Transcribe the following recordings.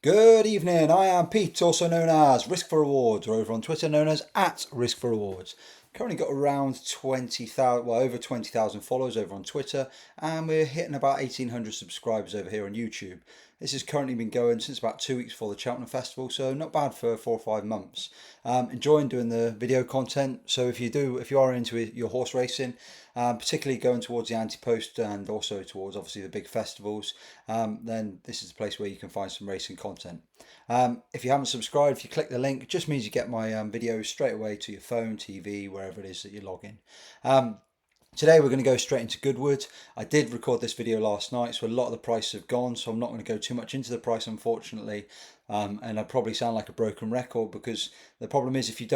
Good evening. I am Pete, also known as Risk for Rewards, or over on Twitter known as @Risk for Rewards. Currently got around 20,000, well, over 20,000 followers over on Twitter, and we're hitting about 1,800 subscribers over here on YouTube. This has currently been going since about 2 weeks before the Cheltenham Festival, so not bad for 4 or 5 months. Enjoying doing the video content. So if you are into your horse racing, particularly going towards the anti-post and also towards obviously the big festivals, then this is the place where you can find some racing content. If you haven't subscribed, if you click the link, it just means you get my videos straight away to your phone, TV, wherever it is that you log in. Today we're going to go straight into Goodwood. I did record this video last night, so a lot of the prices have gone, so I'm not going to go too much into the price, unfortunately. And I probably sound like a broken record because the problem is if you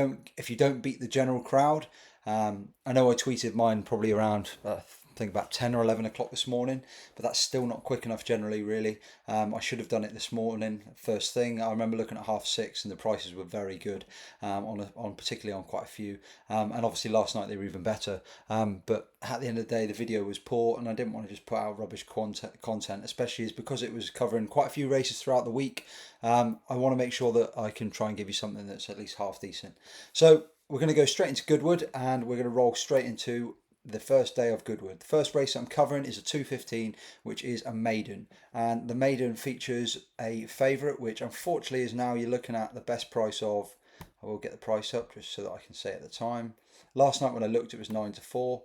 don't beat the general crowd. I know I tweeted mine probably around I think about 10 or 11 o'clock this morning, but that's still not quick enough generally, really. I should have done it this morning, first thing. I remember looking at 6:30 and the prices were very good, on particularly on quite a few. And obviously last night they were even better. But at the end of the day, the video was poor and I didn't want to just put out rubbish content, especially as because it was covering quite a few races throughout the week. I want to make sure that I can try and give you something that's at least half decent. So we're going to go straight into Goodwood and we're going to roll straight into the first day of Goodwood. The first race I'm covering is a 2:15, which is a maiden, and the maiden features a favourite, which unfortunately is now you're looking at the best price of. I will get the price up just so that I can say at the time. Last night when I looked, it was 9-4.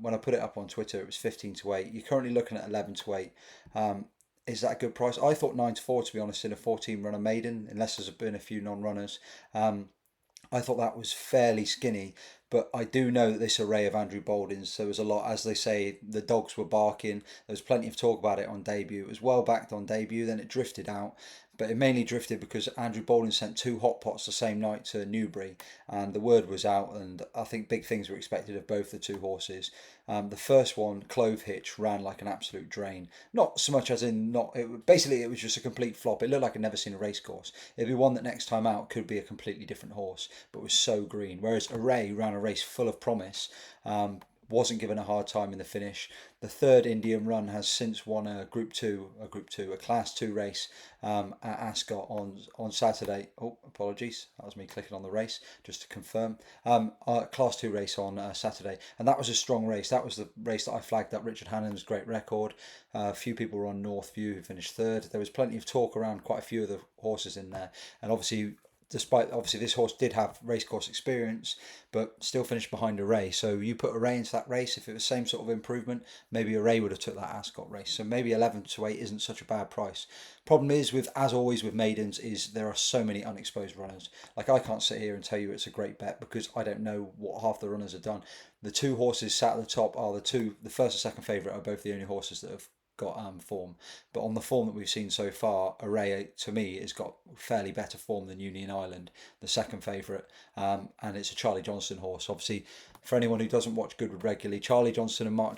When I put it up on Twitter, it was 15-8. You're currently looking at 11-8. Is that a good price? I thought 9-4 to be honest in a 14 runner maiden, unless there's been a few non-runners. I thought that was fairly skinny, but I do know that this array of Andrew Baldwin's, there was a lot, as they say, the dogs were barking. There was plenty of talk about it on debut. It was well backed on debut, then it drifted out, but it mainly drifted because Andrew Baldwin sent two hot pots the same night to Newbury, and the word was out, and I think big things were expected of both the two horses. The first one, Clove Hitch, ran like an absolute drain. Not so much as in not. Basically, it was just a complete flop. It looked like I'd never seen a race course. It'd be one that next time out could be a completely different horse, but was so green. Whereas Array ran a race full of promise. Wasn't given a hard time in the finish. The third Indian run has since won a Class Two race at Ascot on Saturday. Oh, apologies, that was me clicking on the race just to confirm. Class Two race on Saturday, and that was a strong race. That was the race that I flagged up Richard Hannon's great record. A few people were on Northview who finished third. There was plenty of talk around quite a few of the horses in there, and obviously despite obviously this horse did have racecourse experience, but still finished behind Array. So you put Array into that race, if it was the same sort of improvement, maybe Array would have took that Ascot race. So maybe 11-8 isn't such a bad price. Problem is with, as always with maidens, is there are so many unexposed runners. Like I can't sit here and tell you it's a great bet because I don't know what half the runners have done. The two horses sat at the top are the first and second favourite are both the only horses that have got form, but on the form that we've seen so far, Array to me has got fairly better form than Union Island, the second favourite, and it's a Charlie Johnston horse. Obviously, for anyone who doesn't watch Goodwood regularly, Charlie Johnston and Mark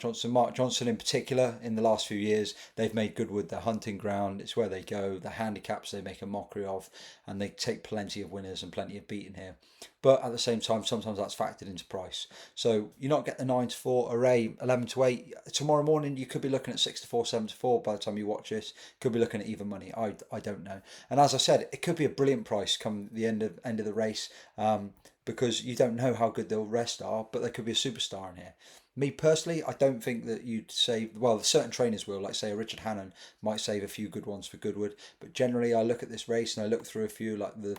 Johnston in particular, in the last few years, they've made Goodwood their hunting ground. It's where they go. The handicaps they make a mockery of, and they take plenty of winners and plenty of beating here. But at the same time, sometimes that's factored into price. So you not get the 9-4 Array, 11-8. Tomorrow morning you could be looking at 6-4, 7-4 by the time you watch this. Could be looking at even money. I don't know. And as I said, it could be a brilliant price come the end of the race, because you don't know how good the rest are, but there could be a superstar in here. Me personally, I don't think that you'd save. Well, certain trainers will, like say a Richard Hannon might save a few good ones for Goodwood. But generally, I look at this race and I look through a few, like the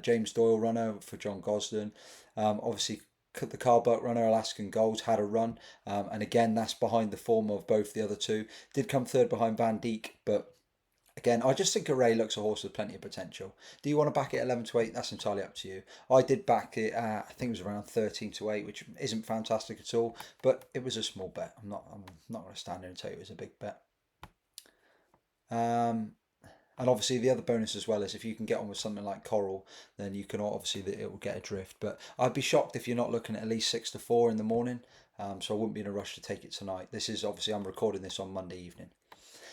James Doyle runner for John Gosden. Obviously, the Carbuck runner Alaskan Gold had a run, and again that's behind the form of both the other two. Did come third behind Van Dijk, but again, I just think Array looks a horse with plenty of potential. Do you want to back it 11-8? That's entirely up to you. I did back it. I think it was around 13-8, which isn't fantastic at all, but it was a small bet. I'm not going to stand here and tell you it was a big bet. Um, and obviously the other bonus as well is if you can get on with something like Coral, then you can obviously it will get a drift. But I'd be shocked if you're not looking at least 6-4 in the morning. So I wouldn't be in a rush to take it tonight. This is obviously I'm recording this on Monday evening.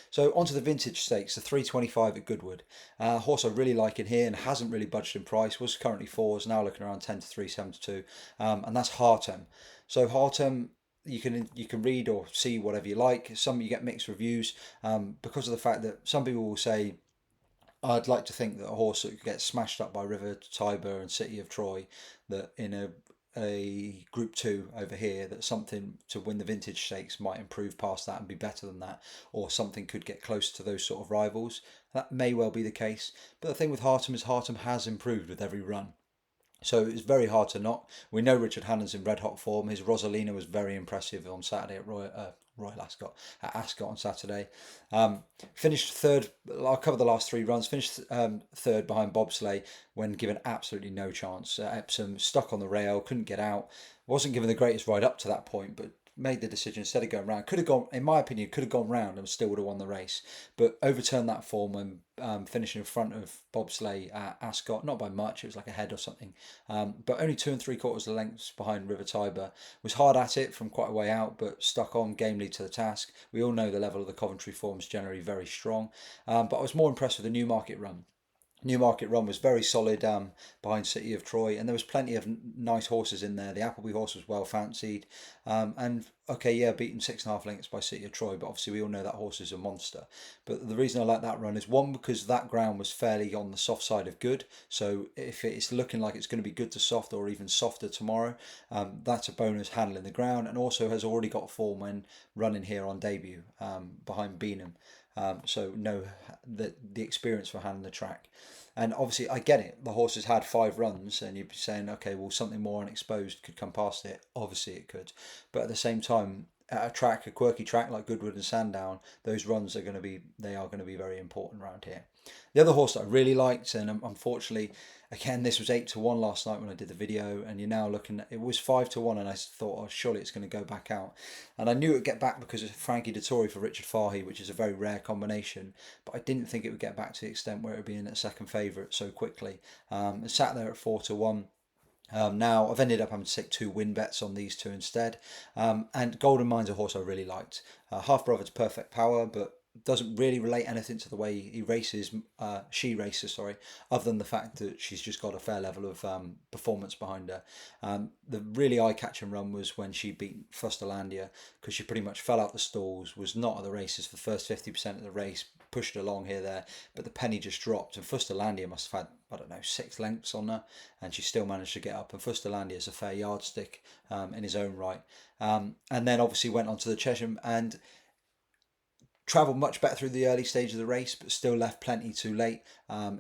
So onto the vintage stakes, the 325 at Goodwood. Horse I really like in here and hasn't really budged in price. Was currently fours, now looking around 10-3, 7-2, and that's Hartem. So Hartem, you can read or see whatever you like. Some you get mixed reviews because of the fact that some people will say I'd like to think that a horse that gets smashed up by River Tiber and City of Troy, that in a Group 2 over here, that something to win the Vintage Stakes might improve past that and be better than that, or something could get close to those sort of rivals. That may well be the case. But the thing with Hartum is Hartum has improved with every run. So it's very hard to knock. We know Richard Hannon's in red hot form. His Rosalina was very impressive on Saturday at Royal Ascot, at Ascot on Saturday. Finished third. I'll cover the last three runs. Finished third behind Bobsleigh when given absolutely no chance. Epsom stuck on the rail, couldn't get out. Wasn't given the greatest ride up to that point, but made the decision instead of going round. Could have gone, in my opinion, could have gone round and still would have won the race, but overturned that form when finishing in front of Bobsleigh at Ascot. Not by much, it was like a head or something, but only 2 3/4 of lengths behind River Tiber. Was hard at it from quite a way out, but stuck on gamely to the task. We all know the level of the Coventry form is generally very strong, but I was more impressed with the Newmarket run. Newmarket run was very solid behind City of Troy, and there was plenty of nice horses in there. The Appleby horse was well fancied, and okay, yeah, beaten 6.5 lengths by City of Troy, but obviously we all know that horse is a monster. But the reason I like that run is one, because that ground was fairly on the soft side of good. So if it's looking like it's going to be good to soft or even softer tomorrow, that's a bonus handling the ground, and also has already got form when running here on debut behind Beanham. So no, the experience for handling the track, and obviously I get it. The horse has had 5 runs, and you'd be saying, okay, well something more unexposed could come past it. Obviously it could, but at the same time, at a quirky track like Goodwood and Sandown, those runs are going to be very important around here. The other horse that I really liked, and unfortunately, again, this was 8-1 last night when I did the video, and you're now looking at, it was 5-1, and I thought, oh, surely it's going to go back out. And I knew it would get back because of Frankie Dettori for Richard Fahey, which is a very rare combination, but I didn't think it would get back to the extent where it would be in a second favourite so quickly. It sat there at 4-1. Now I've ended up having to take 2 win bets on these two instead. And Golden Mind's a horse I really liked. Half brother to Perfect Power, but doesn't really relate anything to the way he races. She races, sorry, other than the fact that she's just got a fair level of performance behind her. The really eye-catching run was when she beat Fusterlandia, because she pretty much fell out the stalls, was not at the races for the first 50% of the race, pushed along here there, but the penny just dropped, and Fusterlandia must have had, I don't know, 6 lengths on her, and she still managed to get up. And Fusterlandia is a fair yardstick in his own right. And then obviously went on to the Chesham and travelled much better through the early stage of the race, but still left plenty too late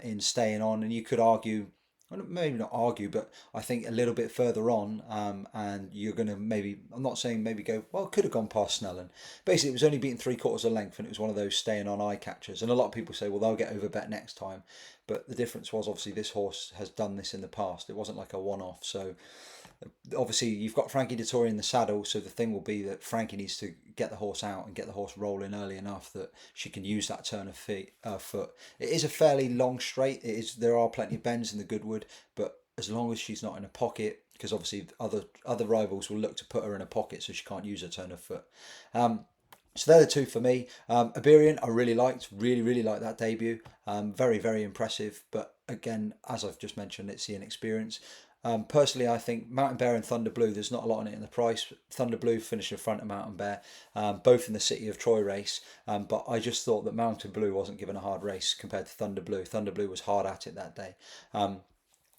in staying on. And you could argue, well, maybe not argue, but I think a little bit further on, and you're going to maybe, I'm not saying maybe go, well, could have gone past Snellen. Basically, it was only beaten 3/4 of length, and it was one of those staying on eye catchers. And a lot of people say, well, they'll get over bet next time. But the difference was, obviously, this horse has done this in the past. It wasn't like a one off. So obviously you've got Frankie Dettori in the saddle, so the thing will be that Frankie needs to get the horse out and get the horse rolling early enough that she can use that turn of foot. It is a fairly long straight. It is, there are plenty of bends in the Goodwood, but as long as she's not in a pocket, because obviously other rivals will look to put her in a pocket so she can't use her turn of foot. So they're the two for me. Iberian, I really liked, really liked that debut. Very, very impressive. But again, as I've just mentioned, it's the inexperience. Personally, I think Mountain Bear and Thunder Blue, there's not a lot on it in the price. Thunder Blue finished in front of Mountain Bear, both in the City of Troy race. But I just thought that Mountain Blue wasn't given a hard race compared to Thunder Blue. Thunder Blue was hard at it that day.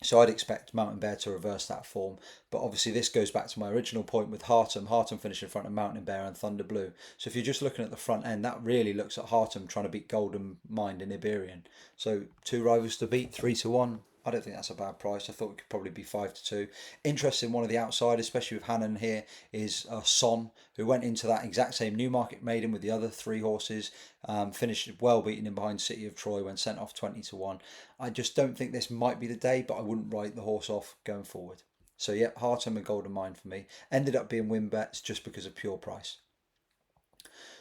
So I'd expect Mountain Bear to reverse that form. But obviously this goes back to my original point with Hartum. Hartum finished in front of Mountain Bear and Thunder Blue. So if you're just looking at the front end, that really looks at Hartum trying to beat Golden Mind and Iberian. So 2 rivals to beat, 3-1. I don't think that's a bad price. I thought it could probably be 5-2. Interesting, one of the outsiders, especially with Hannon here, is Son, who went into that exact same Newmarket maiden with the other 3 horses, finished well beaten in behind City of Troy when sent off 20-1. I just don't think this might be the day, but I wouldn't write the horse off going forward. So yeah, Hartum and Golden Mind for me. Ended up being win bets just because of pure price.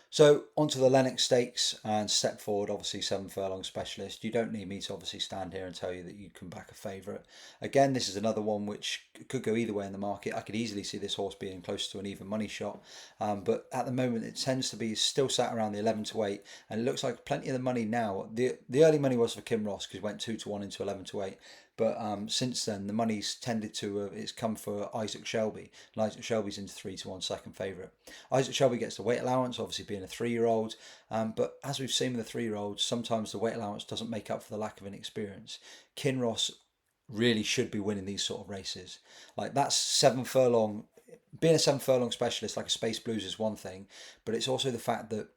So onto the Lennox Stakes and step forward, obviously 7 furlong specialist. You don't need me to obviously stand here and tell you that you can back a favourite. Again, this is another one which could go either way in the market. I could easily see this horse being close to an even money shot, but at the moment it tends to be still sat around the 11-8, and it looks like plenty of the money now. The early money was for Kim Ross because he went 2-1 into 11-8. But since then, the money's tended to it's come for Isaac Shelby, and Isaac Shelby's into 3-1 second favourite. Isaac Shelby gets the weight allowance, obviously being a 3-year-old, but as we've seen with the 3-year-olds, sometimes the weight allowance doesn't make up for the lack of inexperience. Kinross really should be winning these sort of races. Like that's 7 furlong. Being a 7 furlong specialist like a Space Blues is one thing, but it's also the fact that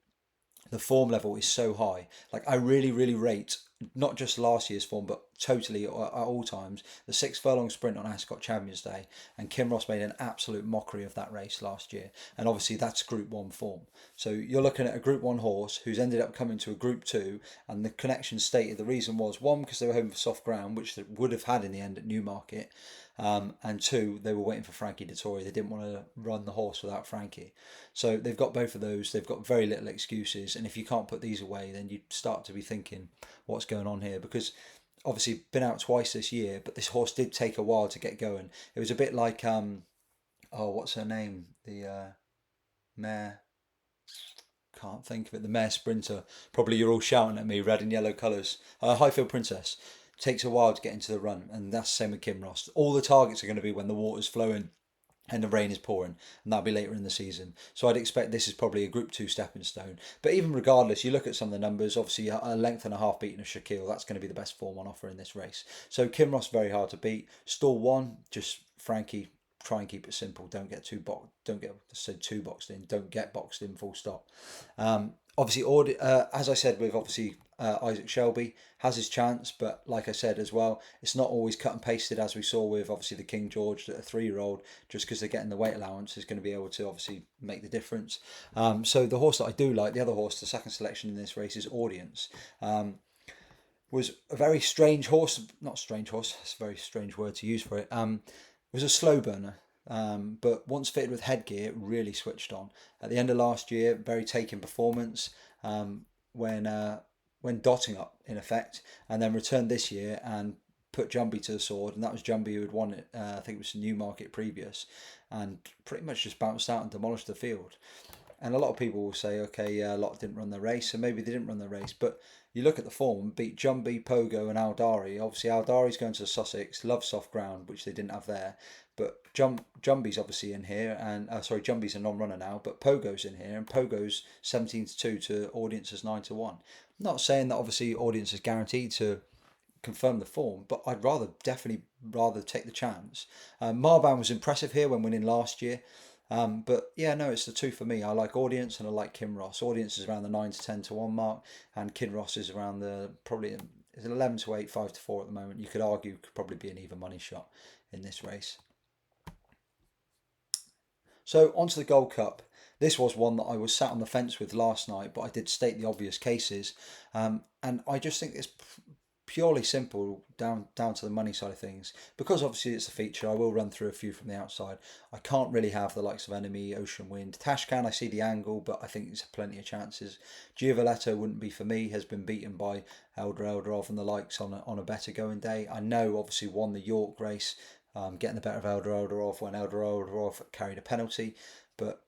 the form level is so high. Like I really, really rate not just last year's form, but totally at all times the 6 furlong sprint on Ascot Champions Day, and Kinross made an absolute mockery of that race last year. And obviously that's Group One form. So you're looking at a Group One horse who's ended up coming to a Group Two, and the connection stated the reason was one because they were hoping for soft ground, which they would have had in the end at Newmarket. And two, they were waiting for Frankie Dettori. They didn't want to run the horse without Frankie. So they've got both of those. They've got very little excuses. And if you can't put these away, then you start to be thinking, what's going on here? Because obviously been out twice this year, but this horse did take a while to get going. It was a bit like oh, what's her name? The mare. Can't think of it. The mare sprinter. Probably you're all shouting at me. Red and yellow colours. Highfield Princess takes a while to get into the run, and that's the same with Kinross. All the targets are going to be when the water's flowing and the rain is pouring, and that'll be later in the season. So I'd expect this is probably a Group 2 stepping stone. But even regardless, you look at some of the numbers, obviously a length and a half beating of Shaquille, that's going to be the best form on offer in this race. So Kinross, very hard to beat. Stall 1, just Frankie, try and keep it simple. Don't get too boxed in. Don't get boxed in. Full stop. Obviously, as I said, with obviously Isaac Shelby has his chance, but like I said as well, it's not always cut and pasted as we saw with obviously the King George, that a 3-year-old, just because they're getting the weight allowance, is going to be able to obviously make the difference. So the horse that I do like, the other horse, the second selection in this race is Audience. Was a very strange horse, not strange horse, it's a very strange word to use for it. Was a slow burner, but once fitted with headgear, really switched on. At the end of last year, very taking performance when dotting up in effect, and then returned this year and put Jumbie to the sword, and that was Jumbie who had won it. I think it was Newmarket previous, and pretty much just bounced out and demolished the field. And a lot of people will say, okay, yeah, a lot didn't run the race, and maybe they didn't run the race, but you look at the form, beat Jumbie, Pogo, and Aldari. Obviously, Aldari's going to Sussex, loves soft ground, which they didn't have there. But Jumbie's obviously in here, and Jumbie's a non-runner now, but Pogo's in here, and Pogo's 17-2 to Audience's 9-1. Not saying that obviously Audience is guaranteed to confirm the form, but I'd definitely rather take the chance. Marban was impressive here when winning last year. But yeah, no, it's the two for me. I like Audience and I like Kinross. Audience is around the 9-10-1 mark, and Kinross is around the probably is 11-8, 5-4 at the moment. You could argue could probably be an even money shot in this race. So onto the Gold Cup. This was one that I was sat on the fence with last night, but I did state the obvious cases, and I just think it's purely simple down to the money side of things. Because obviously it's a feature, I will run through a few from the outside. I can't really have the likes of Enemy, Ocean Wind, Tashcan. I see the angle, but I think there's plenty of chances. Giavoletto wouldn't be for me. Has been beaten by Elderov and the likes on a better going day. I know obviously won the York race, getting the better of Elderov when Elderov carried a penalty, but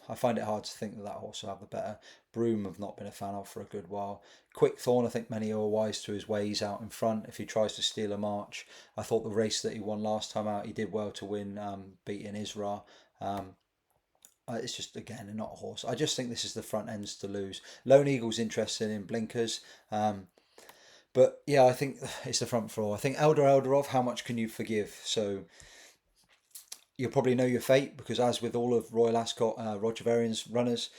I find it hard to think that horse will have the better. Broome have not been a fan of for a good while. Quick Thorn, I think many are wise to his ways out in front if he tries to steal a march. I thought the race that he won last time out, he did well to win, beating Isra. It's just, again, not a horse. I just think this is the front ends to lose. Lone Eagle's interested in blinkers. But yeah, I think it's the front four. I think Elderov, how much can you forgive? So you'll probably know your fate, because as with all of Royal Ascot, Roger Varian's runners,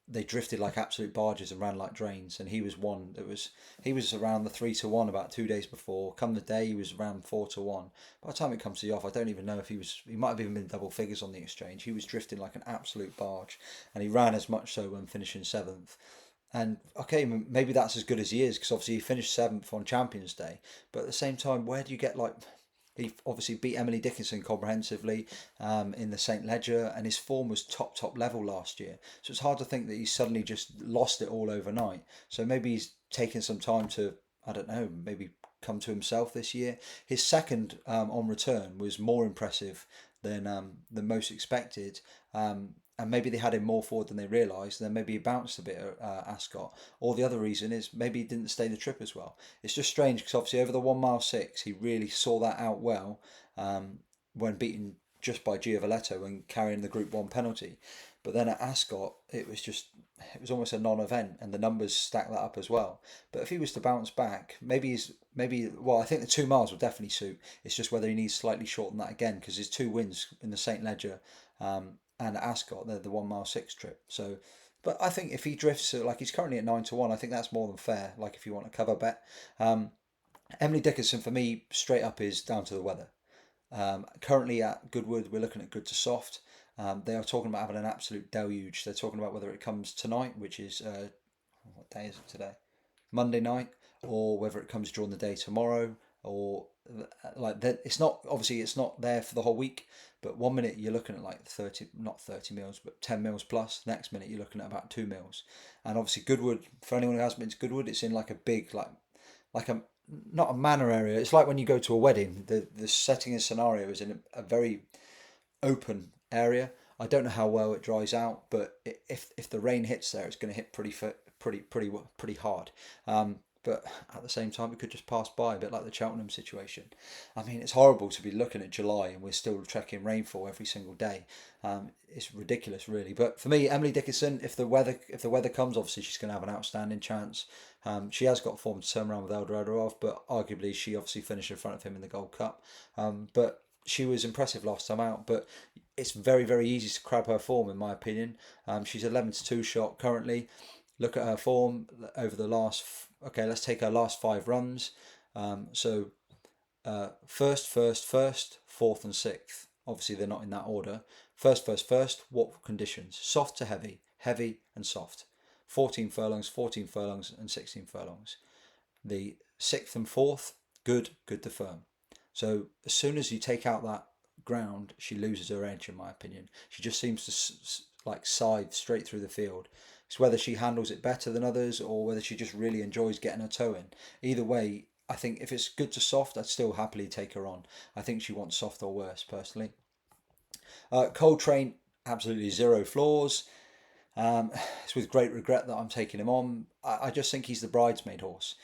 they drifted like absolute barges and ran like drains, and he was one that was he was around the 3-1 about 2 days before. Come the day, he was around 4-1. By the time it comes to the off, I don't even know if he might have even been double figures on the exchange. He was drifting like an absolute barge, and he ran as much so when finishing seventh. And okay, maybe that's as good as he is, because obviously he finished seventh on Champions Day. But at the same time, where do you get like he obviously beat Emily Dickinson comprehensively in the St. Ledger, and his form was top level last year. So it's hard to think that he's suddenly just lost it all overnight. So maybe he's taken some time to, I don't know, maybe come to himself this year. His second on return was more impressive than most expected. and maybe they had him more forward than they realised. Then maybe he bounced a bit at Ascot. Or the other reason is maybe he didn't stay the trip as well. It's just strange because obviously over the 1 mile 6 he really saw that out well when beaten just by Giovaletto and carrying the Group 1 penalty. But then at Ascot, it was almost a non-event, and the numbers stack that up as well. But if he was to bounce back, well, I think the 2 miles will definitely suit. It's just whether he needs slightly shorten that again because his two wins in the St Leger and at Ascot, they're the 1 mile 6 trip. So, but I think if he drifts like he's currently at 9-1, I think that's more than fair. Like if you want a cover bet, Emily Dickinson for me straight up is down to the weather. Currently at Goodwood, we're looking at good to soft. They are talking about having an absolute deluge. They're talking about whether it comes tonight, which is what day is it today? Monday night, or whether it comes during the day tomorrow, or like that. It's not obviously it's not there for the whole week, but 1 minute you're looking at like 30, not 30 mils, but 10 mils plus. Next minute you're looking at about 2 mils, and obviously Goodwood. For anyone who hasn't been to Goodwood, it's in like a big like a not a manor area. It's like when you go to a wedding. The setting and scenario is in a very open area. I don't know how well it dries out, but if the rain hits there, it's going to hit pretty hard. But at the same time, it could just pass by, a bit like the Cheltenham situation. I mean, it's horrible to be looking at July and we're still tracking rainfall every single day. It's ridiculous, really. But for me, Emily Dickinson, if the weather comes, obviously she's going to have an outstanding chance. She has got form to turn around with Eldorado, but arguably she obviously finished in front of him in the Gold Cup. But she was impressive last time out, but it's very, very easy to crab her form, in my opinion. She's 11-2 shot currently. Look at her form over the last. Okay, let's take her last 5 runs. So first, fourth, and sixth. Obviously, they're not in that order. First. What conditions? Soft to heavy, heavy and soft. 14 furlongs, and 16 furlongs. The sixth and fourth, good to firm. So as soon as you take out that ground, she loses her edge, in my opinion. She just seems to like scythe straight through the field. It's whether she handles it better than others or whether she just really enjoys getting her toe in. Either way, I think if it's good to soft, I'd still happily take her on. I think she wants soft or worse, personally. Coltrane, absolutely zero flaws. It's with great regret that I'm taking him on. I just think he's the bridesmaid horse.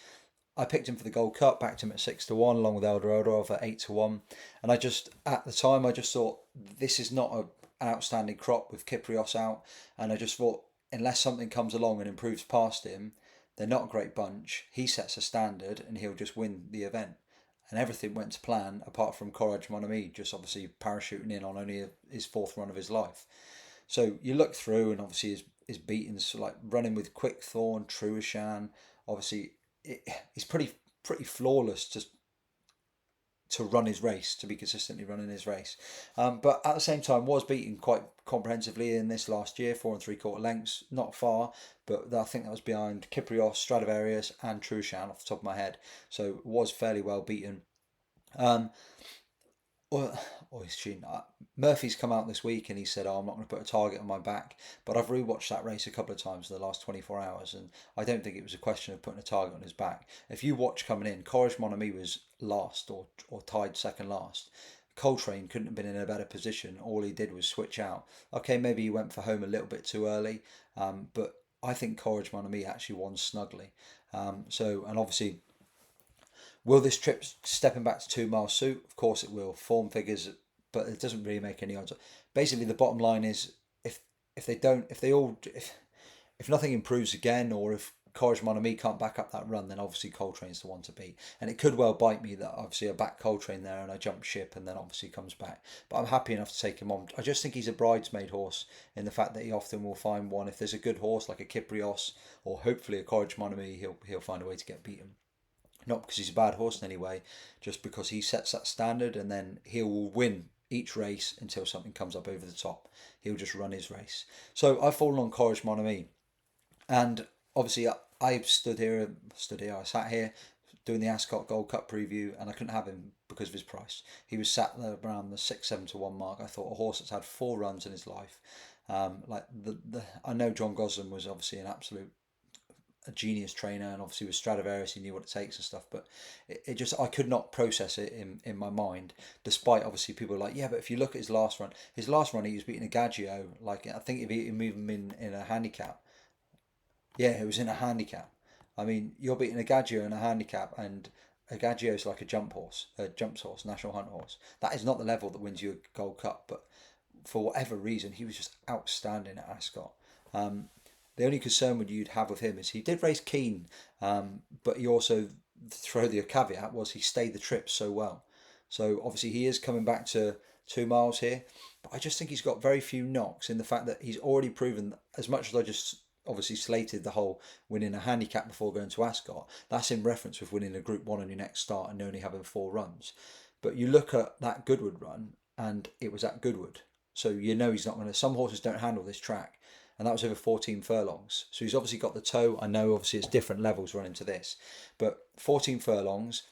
I picked him for the Gold Cup, backed him at 6-1, along with Eldorado at 8-1. And at the time, I just thought this is not an outstanding crop with Kyprios out. And I just thought, unless something comes along and improves past him, they're not a great bunch. He sets a standard and he'll just win the event. And everything went to plan, apart from Courage Mon Ami just obviously parachuting in on only his fourth run of his life. So you look through, and obviously his beatings, like running with Quickthorn, Truishan, obviously he's pretty flawless to run his race, to be consistently running his race. But at the same time, was beaten quite comprehensively in this last year, 4 3/4 lengths, not far, but I think that was behind Kyprios, Stradivarius, and Truishan off the top of my head. So was fairly well beaten. Murphy's come out this week and he said, I'm not going to put a target on my back. But I've rewatched that race a couple of times in the last 24 hours, and I don't think it was a question of putting a target on his back. If you watch coming in, Courage Mon Ami was last or tied second last. Coltrane couldn't have been in a better position. All he did was switch out. Okay, maybe he went for home a little bit too early, but I think Courage Mon Ami actually won snugly. And obviously, will this trip stepping back to 2 miles suit? Of course it will. Form figures, but it doesn't really make any odds. Basically, the bottom line is if nothing improves again, or if Courage Mon Ami can't back up that run, then obviously Coltrane's the one to beat. And it could well bite me that obviously I back Coltrane there and I jump ship and then obviously comes back. But I'm happy enough to take him on. I just think he's a bridesmaid horse in the fact that he often will find one. If there's a good horse like a Kyprios or hopefully a Courage Mon Ami, he'll find a way to get beaten. Not because he's a bad horse in any way, just because he sets that standard and then he will win each race until something comes up over the top. He'll just run his race. So I've fallen on Courage Mon Ami. And obviously I I sat here doing the Ascot Gold Cup preview and I couldn't have him because of his price. He was sat there around the 6-7-1 mark. I thought a horse that's had 4 runs in his life. I know John Gosling was obviously an absolute a genius trainer, and obviously with Stradivarius he knew what it takes and stuff. But it just, I could not process it in my mind. Despite obviously people were like, yeah, but if you look at his last run he was beating a Gaggio. Like I think he beat him even in a handicap. Yeah, it was in a handicap. I mean, you're beating a Gaggio in a handicap, and a Gaggio is like a jumps horse, national hunt horse. That is not the level that wins you a Gold Cup. But for whatever reason, he was just outstanding at Ascot. The only concern would you'd have with him is he did race keen, but he also, throw the caveat, was he stayed the trip so well. So obviously he is coming back to 2 miles here, but I just think he's got very few knocks in the fact that he's already proven, as much as I just obviously slated the whole winning a handicap before going to Ascot, that's in reference with winning a Group 1 on your next start and only having 4 runs. But you look at that Goodwood run, and it was at Goodwood. So you know he's not going to. Some horses don't handle this track, and that was over 14 furlongs. So he's obviously got the toe. I know obviously it's different levels running to this, but 14 furlongs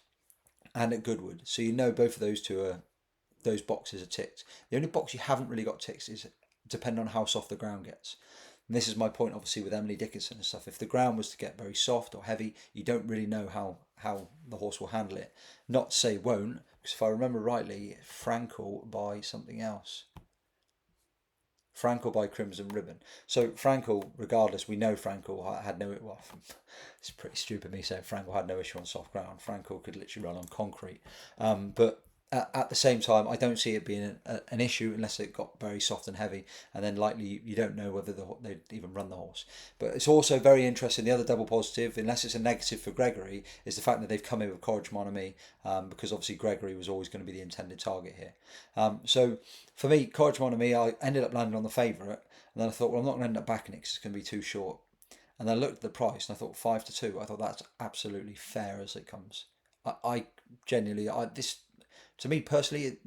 and at Goodwood. So you know both of those boxes are ticked. The only box you haven't really got ticked is depending on how soft the ground gets. And this is my point, obviously, with Emily Dickinson and stuff. If the ground was to get very soft or heavy, you don't really know how the horse will handle it. Not to say won't, because if I remember rightly, Frankel by something else. Frankel by Crimson Ribbon. So Frankel, regardless, we know Frankel had no. Well, it's pretty stupid me saying Frankel had no issue on soft ground. Frankel could literally run on concrete. But at the same time, I don't see it being an issue unless it got very soft and heavy, and then likely you don't know whether they'd even run the horse. But it's also very interesting. The other double positive, unless it's a negative for Gregory, is the fact that they've come in with Courage Mon Ami, because obviously Gregory was always going to be the intended target here. So for me, Courage Mon Ami, I ended up landing on the favourite, and then I thought, well, I'm not going to end up backing it because it's going to be too short. And I looked at the price and I thought 5-2. I thought that's absolutely fair as it comes. I genuinely, this, to me personally,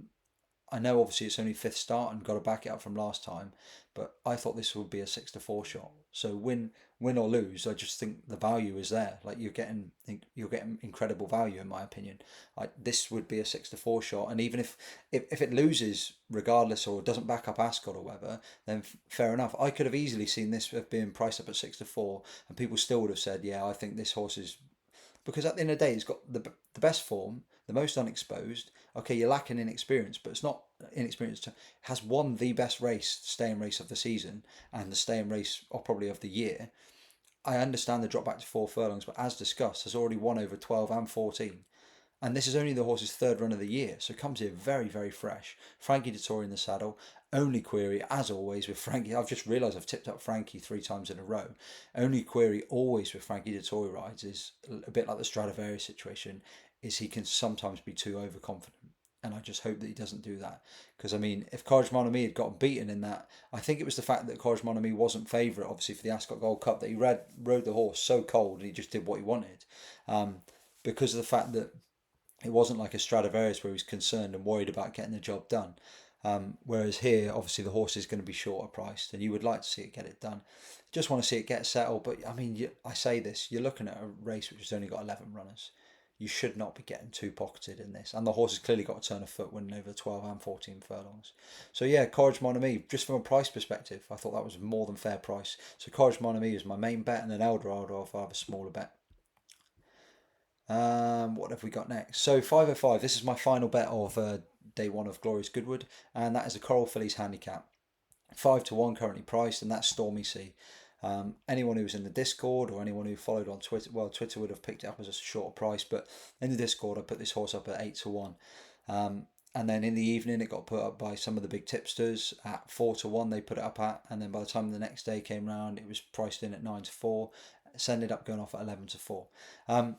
I know obviously it's only fifth start and got to back it up from last time, but I thought this would be a 6-4 shot. So win or lose, I just think the value is there. Like you're getting incredible value in my opinion. This would be a 6-4 shot, and even if it loses regardless or doesn't back up Ascot or whatever, then fair enough. I could have easily seen this being priced up at 6-4, and people still would have said, yeah, I think this horse is, because at the end of the day, it's got the best form, the most unexposed. Okay, you're lacking in experience, but it's not inexperienced. Has won the best race, staying race of the season, and the staying race, or probably of the year. I understand the drop back to 4 furlongs, but as discussed, has already won over 12 and 14. And this is only the horse's third run of the year, so it comes here very, very fresh. Frankie Dettori in the saddle. Only query, as always, with Frankie, I've just realised I've tipped up Frankie 3 times in a row. Only query always with Frankie Dettori rides is a bit like the Stradivarius situation, is he can sometimes be too overconfident. And I just hope that he doesn't do that. Because, I mean, if Courage Mon Ami had gotten beaten in that, I think it was the fact that Courage Mon Ami wasn't favourite, obviously, for the Ascot Gold Cup, that he rode the horse so cold and he just did what he wanted. Because of the fact that it wasn't like a Stradivarius where he was concerned and worried about getting the job done. Whereas here, obviously, the horse is going to be shorter priced, and you would like to see it get it done. Just want to see it get settled. But I mean, I say this: you're looking at a race which has only got 11 runners. You should not be getting too pocketed in this, and the horse has clearly got a turn of foot, winning over 12 and 14 furlongs. So yeah, Courage Mon Ami, just from a price perspective, I thought that was more than fair price. So Courage Mon Ami is my main bet, and then Eldorado if I have a smaller bet. What have we got next? So 505. This is my final bet of day one of Glorious Goodwood, and that is a Coral Fillies handicap. 5-1 currently priced, and that's Stormy Sea. Anyone who was in the Discord or anyone who followed on Twitter, well, Twitter would have picked it up as a shorter price, but in the Discord, I put this horse up at 8-1. And then in the evening, it got put up by some of the big tipsters at 4-1. They put it up at, and then by the time the next day came round, it was priced in at 9-4. It's ended up going off at 11-4.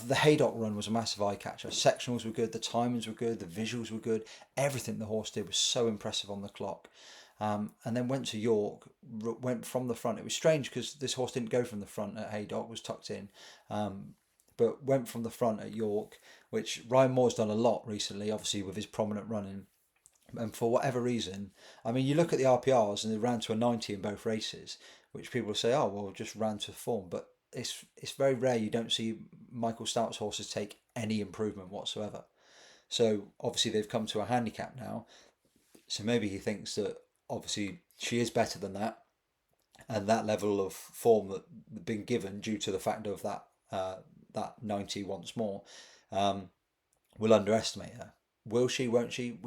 The Haydock run was a massive eye catcher. Sectionals were good, the timings were good, the visuals were good. Everything the horse did was so impressive on the clock. And then went to York, went from the front. It was strange because this horse didn't go from the front at Haydock, was tucked in. But went from the front at York, which Ryan Moore's done a lot recently, obviously with his prominent running. And for whatever reason, I mean, you look at the RPRs and they ran to a 90 in both races, which people say, oh, well, just ran to form. But it's very rare you don't see Michael Stout's horses take any improvement whatsoever. So obviously they've come to a handicap now. So maybe he thinks that obviously she is better than that. and that level of form that been given due to the fact of that 90 once more, will underestimate her. Will she? Won't she?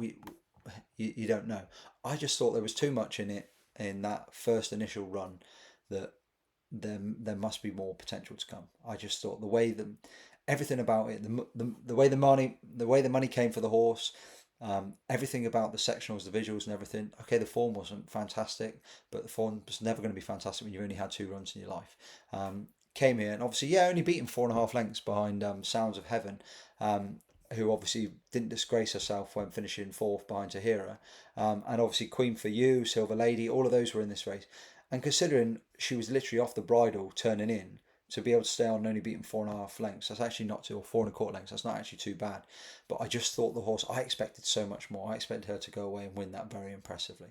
You don't know. I just thought there was too much in it in that first initial run that there must be more potential to come. I just thought the way that everything about it, the way the money came for the horse, everything about the sectionals, the visuals, and everything. Okay, the form wasn't fantastic, but the form was never going to be fantastic when you only had 2 runs in your life. Came here and obviously, yeah, only beaten 4.5 lengths behind Sounds of Heaven, who obviously didn't disgrace herself when finishing fourth behind Tahira, and obviously Queen for You, Silver Lady, all of those were in this race. And considering she was literally off the bridle turning in, to be able to stay on and only beating 4.5 lengths, that's actually not too, or 4.25 lengths, that's not actually too bad. But I just thought the horse, I expected so much more. I expected her to go away and win that very impressively.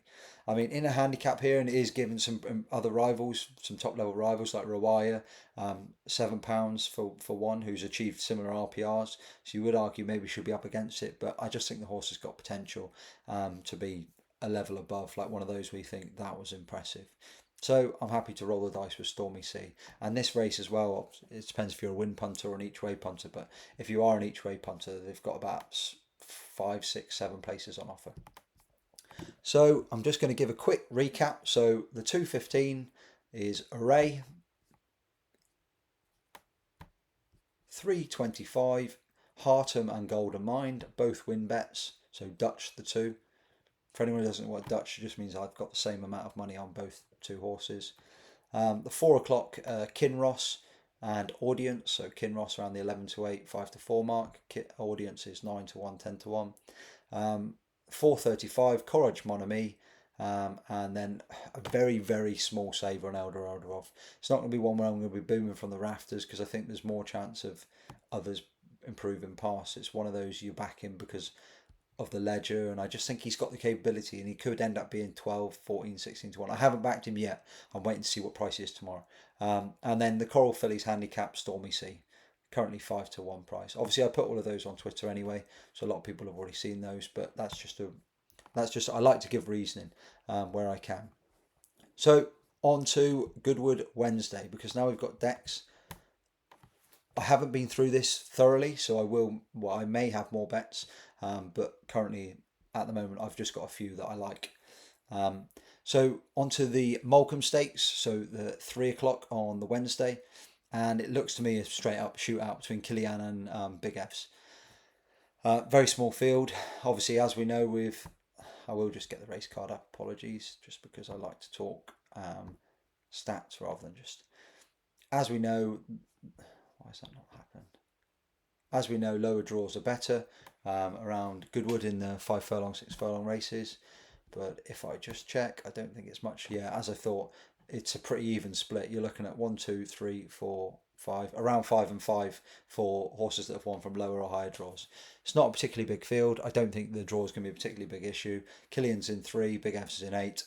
I mean, in a handicap here, and it is given some other rivals, some top level rivals like Rawaya, £7 for one who's achieved similar RPRs. So you would argue maybe she'll be up against it, but I just think the horse has got potential to be a level above, like one of those we think that was impressive. So I'm happy to roll the dice with Stormy Sea. And this race as well, it depends if you're a win punter or an each way punter, but if you are an each way punter, they've got about 5, 6, 7 places on offer. So I'm just going to give a quick recap. So the 215 is Array, 325, Hartum and Golden Mind, both win bets. So Dutch the two. For anyone who doesn't know what Dutch, it just means I've got the same amount of money on both two horses. The 4 o'clock Kinross and Audience. So Kinross around the 11 to 8, 5 to 4 mark. Audience is 9 to 1, 10 to 1. 4:35 Courage Mon Ami. And then a very, very small saver on Eldorado. It's not going to be one where I'm going to be booming from the rafters because I think there's more chance of others improving past. It's one of those you back him because of the ledger, and I just think he's got the capability, and he could end up being 12, 14, 16 to 1. I haven't backed him yet. I'm waiting to see what price he is tomorrow. And then the Coral Fillies handicap Stormy Sea, currently 5 to 1 price. Obviously, I put all of those on Twitter anyway, so a lot of people have already seen those, but that's just I like to give reasoning where I can. So on to Goodwood Wednesday, because now we've got decks. I haven't been through this thoroughly, so I will. Well, I may have more bets, but currently at the moment I've just got a few that I like. So onto the Molecombe Stakes. So the 3 o'clock on the Wednesday, and it looks to me a straight up shootout between Killian and Big F's. Very small field, obviously, as we know. I will just get the race card up. Apologies, just because I like to talk stats rather than just. As we know, why has that not happened? As we know, lower draws are better around Goodwood in the 5 furlong, 6 furlong races. But if I just check, I don't think it's much. Yeah, as I thought, it's a pretty even split. You're looking at 1, 2, 3, 4, 5, around 5 and 5 for horses that have won from lower or higher draws. It's not a particularly big field. I don't think the draw is going to be a particularly big issue. Killian's in 3, Big F's in 8.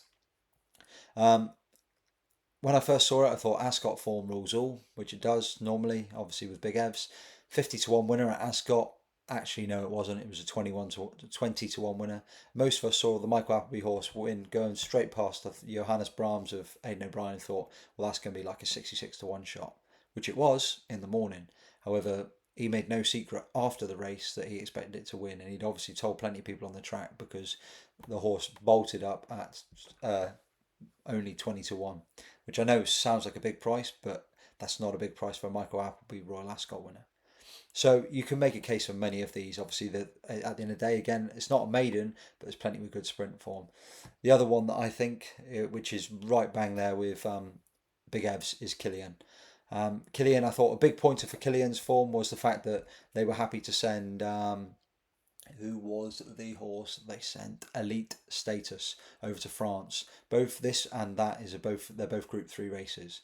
When I first saw it, I thought Ascot form rules all, which it does normally, obviously with Big Evs. 50 to 1 winner at Ascot. Actually, no, it wasn't. It was a 20 to 1 winner. Most of us saw the Michael Appleby horse win going straight past the Johannes Brahms of Aidan O'Brien and thought, well, that's going to be like a 66 to 1 shot, which it was in the morning. However, he made no secret after the race that he expected it to win, and he'd obviously told plenty of people on the track because the horse bolted up at only 20 to 1, which I know sounds like a big price, but that's not a big price for a Michael Appleby Royal Ascot winner. So you can make a case for many of these. Obviously, that at the end of the day, again, it's not a maiden, but there's plenty of good sprint form. The other one that I think, which is right bang there with Big Evs, is Killian. Killian, I thought a big pointer for Killian's form was the fact that they were happy to send who was the horse they sent? Elite Status over to France. Both this and that is they're both Group 3 races.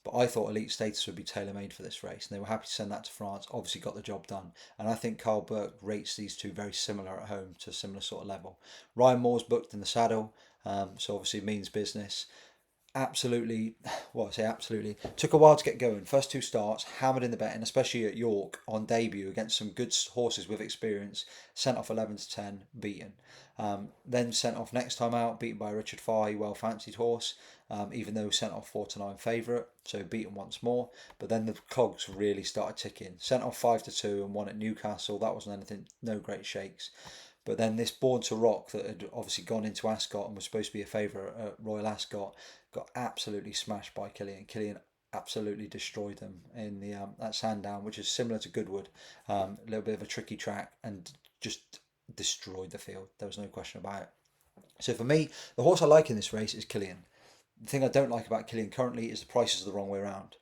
But I thought Elite Status would be tailor-made for this race, and they were happy to send that to France. Obviously got the job done. And I think Carl Burke rates these two very similar at home to a similar sort of level. Ryan Moore's booked in the saddle, so obviously means business. absolutely, well, I say absolutely, took a while to get going. First two starts, hammered in the betting, especially at York on debut against some good horses with experience. Sent off 11 to 10, beaten. Then sent off next time out, beaten by Richard Fahey, well fancied horse. Even though sent off 4 to 9 favourite, so beaten once more. But then the cogs really started ticking. Sent off 5 to 2 and won at Newcastle. That wasn't anything, no great shakes. But then this Born to Rock that had obviously gone into Ascot and was supposed to be a favourite at Royal Ascot got absolutely smashed by Killian. Killian absolutely destroyed them in the at Sandown, which is similar to Goodwood, a little bit of a tricky track, and just destroyed the field. There was no question about it. So for me, the horse I like in this race is Killian. The thing I don't like about Killian currently is the prices are the wrong way around.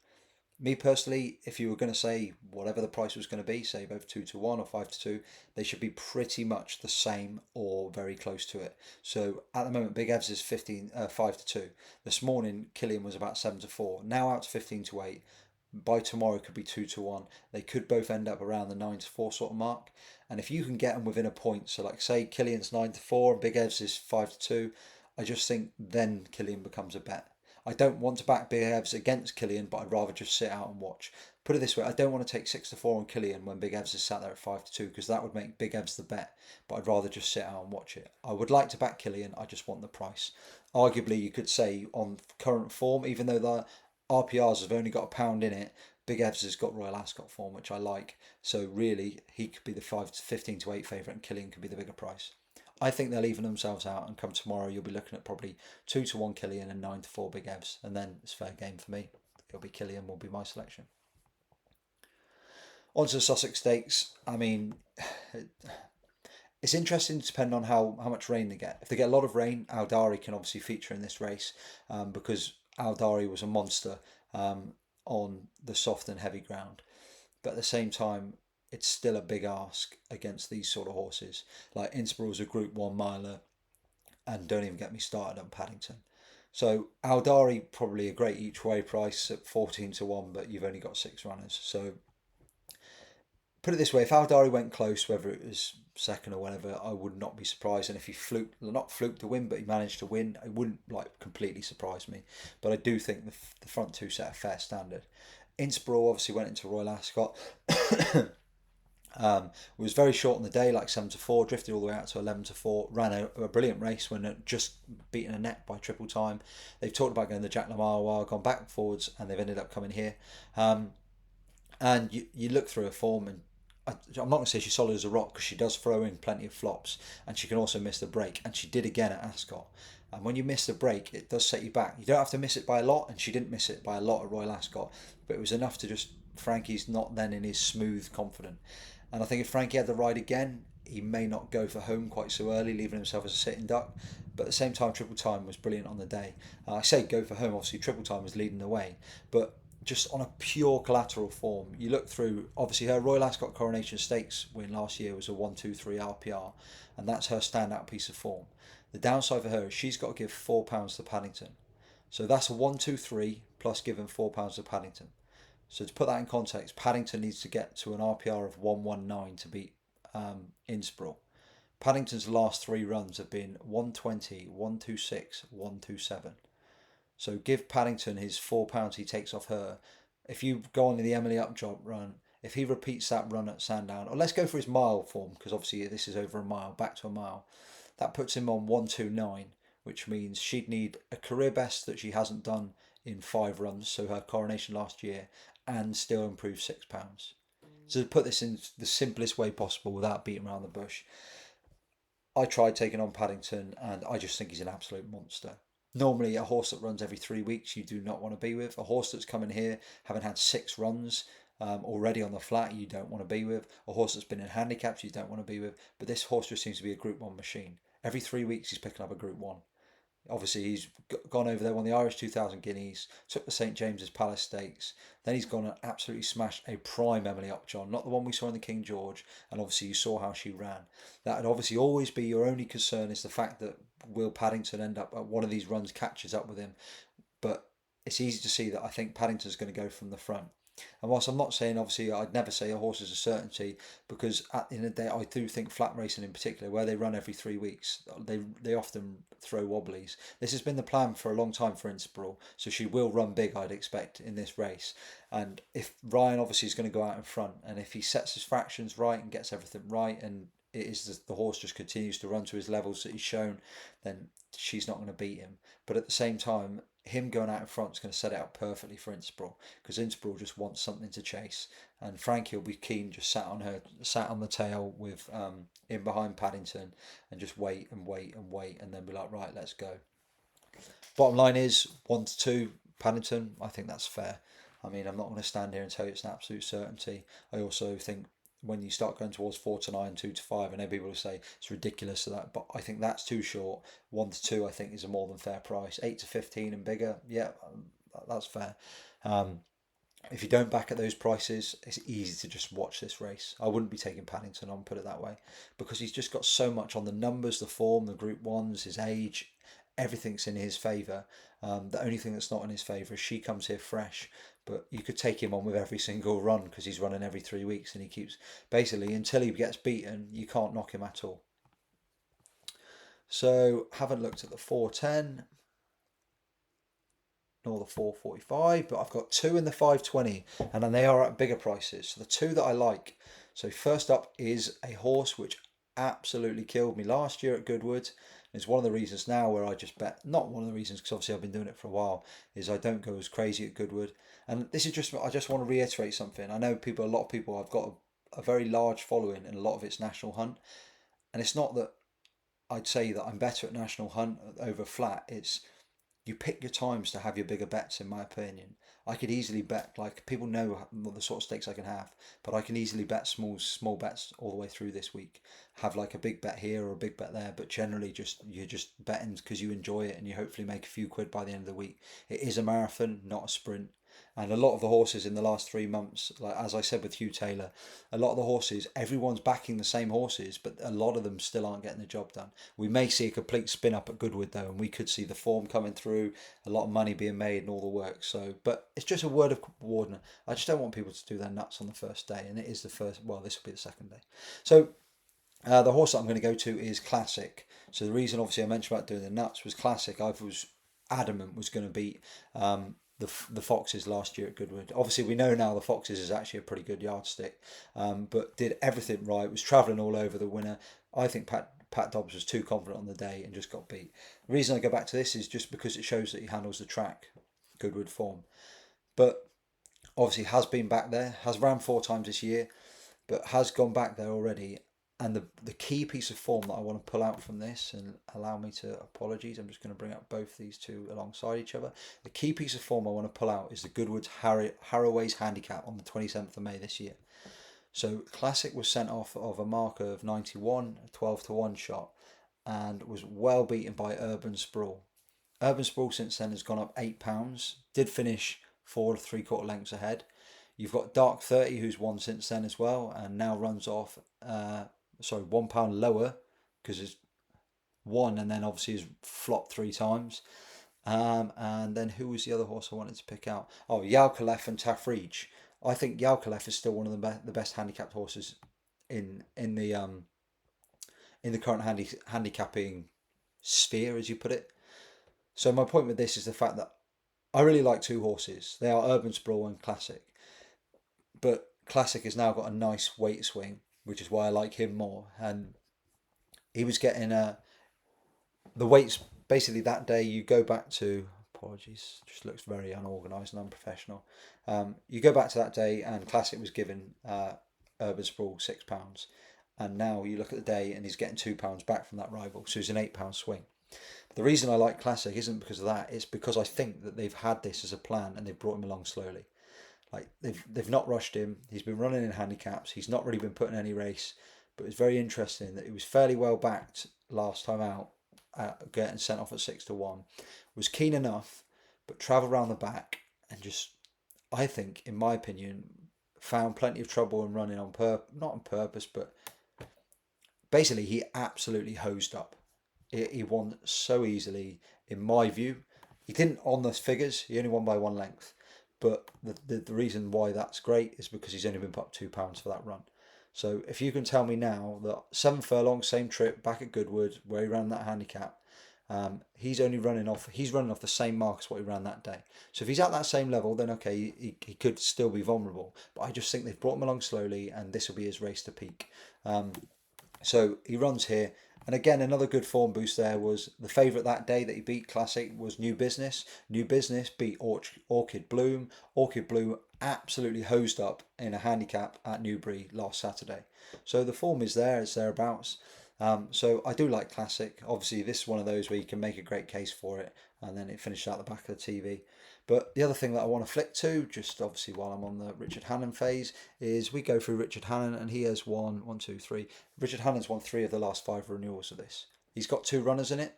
Me personally, if you were going to say whatever the price was going to be, say both 2 to 1 or 5 to 2, they should be pretty much the same or very close to it. So at the moment, Big Evs is 5 to 2. This morning, Killian was about 7 to 4. Now out to 15 to 8. By tomorrow, it could be 2 to 1. They could both end up around the 9 to 4 sort of mark. And if you can get them within a point, so like say Killian's 9 to 4 and Big Evs is 5 to 2, I just think then Killian becomes a bet. I don't want to back Big Evs against Killian, but I'd rather just sit out and watch. Put it this way, I don't want to take 6 to 4 on Killian when Big Evs is sat there at 5 to 2 because that would make Big Evs the bet. But I'd rather just sit out and watch it. I would like to back Killian, I just want the price. Arguably, you could say on current form, even though the RPRs have only got a pound in it, Big Evs has got Royal Ascot form, which I like. So really, he could be the 15 to 8 favourite, and Killian could be the bigger price. I think they'll even themselves out, and come tomorrow, you'll be looking at probably 2 to 1 Killian and 9 to 4 Big Evs, and then it's fair game for me. It'll be Killian will be my selection. On to the Sussex Stakes. I mean, it's interesting depending on how much rain they get. If they get a lot of rain, Aldari can obviously feature in this race because Aldari was a monster on the soft and heavy ground. But at the same time, it's still a big ask against these sort of horses. Like Innsbruck's a Group 1 miler, and don't even get me started on Paddington. So Aldari probably a great each way price at 14 to 1, but you've only got 6 runners. So put it this way: if Aldari went close, whether it was second or whatever, I would not be surprised. And if he not fluked the win, but he managed to win, it wouldn't like completely surprise me. But I do think the front two set a fair standard. Innsbruck obviously went into Royal Ascot. Was very short on the day, like 7 to 4, drifted all the way out to 11 to 4, ran a brilliant race when it just beaten a net by triple time. They've talked about going the Jack Lamar while, gone back and forwards, and they've ended up coming here. And you look through her form, and I'm not going to say she's solid as a rock because she does throw in plenty of flops, and she can also miss the break, and she did again at Ascot. And when you miss the break, it does set you back. You don't have to miss it by a lot, and she didn't miss it by a lot at Royal Ascot, but it was enough to just Frankie's not then in his smooth, confident. And I think if Frankie had the ride again, he may not go for home quite so early, leaving himself as a sitting duck. But at the same time, Triple Time was brilliant on the day. I say go for home, obviously Triple Time was leading the way, but just on a pure collateral form, you look through, obviously her Royal Ascot Coronation Stakes win last year was a 1-2-3 RPR, and that's her standout piece of form. The downside for her is she's got to give £4 to Paddington. So that's a 1-2-3 plus giving £4 to Paddington. So to put that in context, Paddington needs to get to an RPR of 119 to beat Innsbruck. Paddington's last 3 runs have been 120, 126, 127. So give Paddington his £4 he takes off her. If you go on the Emily Upjohn run, if he repeats that run at Sandown, or let's go for his mile form, because obviously this is over a mile, back to a mile, that puts him on 129, which means she'd need a career best that she hasn't done in 5 runs, so her coronation last year, and still improve £6. So to put this in the simplest way possible without beating around the bush, I tried taking on Paddington, and I just think he's an absolute monster. Normally, a horse that runs every 3 weeks, you do not want to be with. A horse that's coming here, having had 6 runs already on the flat, you don't want to be with. A horse that's been in handicaps, you don't want to be with. But this horse just seems to be a Group 1 machine. Every 3 weeks, he's picking up a Group 1. Obviously, he's gone over there, won the Irish 2000 Guineas, took the St James's Palace Stakes. Then he's gone and absolutely smashed a prime Emily Upjohn, not the one we saw in the King George. And obviously, you saw how she ran. That would obviously always be your only concern, is the fact that will Paddington end up at one of these runs catches up with him. But it's easy to see that I think Paddington's going to go from the front. And whilst I'm not saying, obviously, I'd never say a horse is a certainty, because at the end of the day, I do think flat racing in particular, where they run every 3 weeks, they often throw wobblies. This has been the plan for a long time for Innsbruck, so she will run big, I'd expect, in this race. And if Ryan obviously is going to go out in front, and if he sets his fractions right and gets everything right, and it is the horse just continues to run to his levels that he's shown, then she's not going to beat him. But at the same time, him going out in front is going to set it up perfectly for Innsbruck, because Innsbruck just wants something to chase, and Frankie will be keen, just sat on the tail with in behind Paddington, and just wait and wait and wait, and then be like, right, let's go. Bottom line is 1 to 2 Paddington. I think that's fair. I mean, I'm not going to stand here and tell you it's an absolute certainty. I also think when you start going towards 4 to 9, 2 to 5, and everybody will say it's ridiculous to that, but I think that's too short. 1 to 2, I think, is a more than fair price. 8 to 15 and bigger, yeah, that's fair. If you don't back at those prices, it's easy to just watch this race. I wouldn't be taking Paddington on, put it that way, because he's just got so much on the numbers, the form, the Group 1s, his age, everything's in his favour. The only thing that's not in his favour is she comes here fresh, but you could take him on with every single run, because he's running every 3 weeks, and he keeps, basically, until he gets beaten, you can't knock him at all. So, haven't looked at the 410 nor the 445, but I've got two in the 520, and then they are at bigger prices. So the two that I like. So first up is a horse which absolutely killed me last year at Goodwood. It's one of the reasons now where I just bet, not one of the reasons, because obviously I've been doing it for a while, is I don't go as crazy at Goodwood. And this is just, I just want to reiterate something. I know people, a lot of people, I've got a very large following, and a lot of it's National Hunt. And it's not that I'd say that I'm better at National Hunt over flat. It's, you pick your times to have your bigger bets, in my opinion. I could easily bet, like, people know the sort of stakes I can have, but I can easily bet small bets all the way through this week. Have like a big bet here or a big bet there, but generally just you're just betting because you enjoy it, and you hopefully make a few quid by the end of the week. It is a marathon, not a sprint. And a lot of the horses in the last 3 months, like as I said with Hugh Taylor, a lot of the horses, everyone's backing the same horses, but a lot of them still aren't getting the job done. We may see a complete spin up at Goodwood though, and we could see the form coming through, a lot of money being made, and all the work. So, but it's just a word of warning. I just don't want people to do their nuts on the first day, and it is the first. Well, this will be the second day. So the horse that I'm going to go to is Classic. So the reason, obviously, I mentioned about doing the nuts was Classic. I was adamant was going to beat the Foxes last year at Goodwood. Obviously, we know now the Foxes is actually a pretty good yardstick, but did everything right. Was travelling all over the winner. I think Pat Dobbs was too confident on the day and just got beat. The reason I go back to this is just because it shows that he handles the track, Goodwood form. But obviously has been back there, has ran 4 times this year, but has gone back there already. And the key piece of form that I want to pull out from this, and allow me to, apologies, I'm just going to bring up both these two alongside each other. The key piece of form I want to pull out is the Goodwood Harrowways handicap on the 27th of May this year. So Classic was sent off of a marker of 91, a 12 to 1 shot, and was well beaten by Urban Sprawl. Urban Sprawl since then has gone up £8, did finish 4 3/4 lengths ahead. You've got Dark 30, who's won since then as well, and now runs off, £1 lower, because it's won and then obviously has flopped 3 times. And then who was the other horse I wanted to pick out? Oh, Yalkalef and Tafreej. I think Yalkalef is still one of the best handicapped horses in the current handicapping sphere, as you put it. So my point with this is the fact that I really like two horses. They are Urban Sprawl and Classic. But Classic has now got a nice weight swing, which is why I like him more. And he was getting the weights, basically that day. You go back to, apologies, just looks very unorganised and unprofessional. You go back to that day, and Classic was given Urban Sprawl £6, and now you look at the day and he's getting £2 back from that rival, so it's an £8 swing. The reason I like Classic isn't because of that, it's because I think that they've had this as a plan and they've brought him along slowly. Like they've not rushed him. He's been running in handicaps. He's not really been put in any race, but it's very interesting that he was fairly well backed last time out, getting sent off at 6 to 1. Was keen enough, but travelled around the back and just, I think, in my opinion, found plenty of trouble in running not on purpose, but basically he absolutely hosed up. He won so easily, in my view. He didn't on the figures. He only won by 1 length. But the reason why that's great is because he's only been put up £2 for that run. So if you can tell me now that 7 furlongs, same trip back at Goodwood where he ran that handicap, he's running off the same mark as what he ran that day. So if he's at that same level, then okay, he could still be vulnerable. But I just think they've brought him along slowly, and this will be his race to peak. So he runs here. And again, another good form boost there was the favourite that day that he beat Classic was New Business. New Business beat Orchid Bloom. Orchid Bloom absolutely hosed up in a handicap at Newbury last Saturday. So the form is there, it's thereabouts. So I do like Classic. Obviously, this is one of those where you can make a great case for it, and then it finishes out the back of the TV. But the other thing that I want to flick to, just obviously while I'm on the Richard Hannon phase, is we go through Richard Hannon, and he has won one, two, three. Richard Hannon's won 3 of the last 5 renewals of this. He's got 2 runners in it.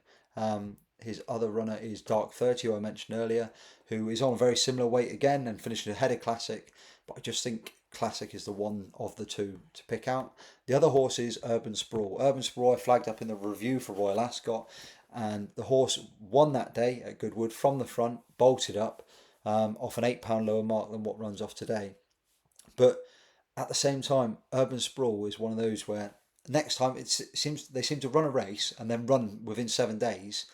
His other runner is Dark 30, who I mentioned earlier, who is on a very similar weight again and finishing ahead of Classic. But I just think Classic is the one of the 2 to pick out. The other horse is Urban Sprawl. Urban Sprawl I flagged up in the review for Royal Ascot, and the horse won that day at Goodwood from the front, bolted up off an £8 lower mark than what runs off today. But at the same time, Urban Sprawl is one of those where next time they seem to run a race and then run within 7 days.